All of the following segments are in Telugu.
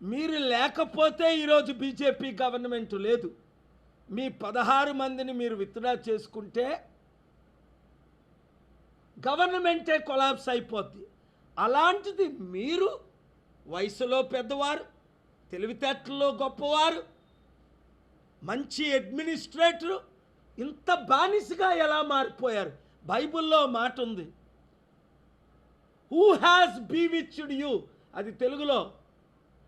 మీరు లేకపోతే ఈరోజు బీజేపీ గవర్నమెంట్ లేదు. మీ 16 మందిని మీరు విత్డ్రా చేసుకుంటే గవర్నమెంటే కొలాప్స్ అయిపోద్ది. అలాంటిది మీరు వయసులో పెద్దవారు, తెలివితేటల్లో గొప్పవారు, మంచి అడ్మినిస్ట్రేటరు, ఇంత బానిసగా ఎలా మారిపోయారు? బైబిల్లో మాట ఉంది, హూ హ్యాస్ బీవిచ్డ్ యూ. అది తెలుగులో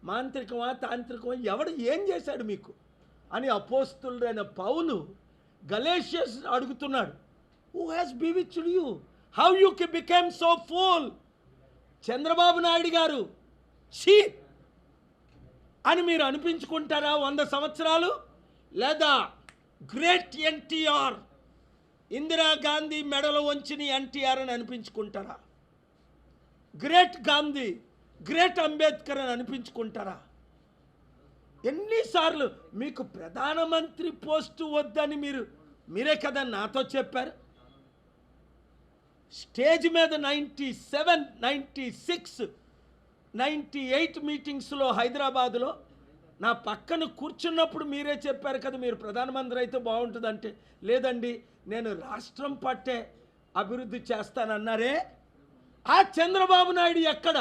మాంత్రికమా తాంత్రికమా, ఎవడు ఏం చేశాడు మీకు అని అపోస్తులుడైన పౌలు గలేషియస్ అడుగుతున్నాడు. Who has bewitched you, how you became so fool. Chandrababu Naidu గారు షీ అని మీరు అనిపించుకుంటారా 100 సంవత్సరాలు? లేదా గ్రేట్ ఎన్టీఆర్, ఇందిరాగాంధీ మెడలో వంచిన ఎన్టీఆర్ అని అనిపించుకుంటారా? గ్రేట్ గాంధీ, గ్రేట్ అంబేద్కర్ అని అనిపించుకుంటారా? ఎన్నిసార్లు మీకు ప్రధానమంత్రి పోస్టు వద్దని మీరే కదా నాతో చెప్పారు. స్టేజ్ మీద 97, 96, 98 మీటింగ్స్లో హైదరాబాదులో నా పక్కన కూర్చున్నప్పుడు మీరే చెప్పారు కదా, మీరు ప్రధానమంత్రి అయితే బాగుంటుందంటే, లేదండి నేను రాష్ట్రం పట్టే అభివృద్ధి చేస్తానన్నారే. ఆ చంద్రబాబు నాయుడు ఎక్కడ?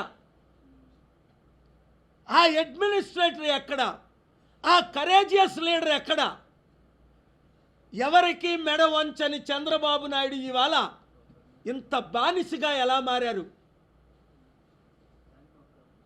ఆ అడ్మినిస్ట్రేటర్ ఎక్కడ? ఆ కరేజియస్ లీడర్ ఎక్కడ? ఎవరికి మెడ వంచని చంద్రబాబు నాయుడు ఇవాళ ఇంత బానిసగా ఎలా మారారు?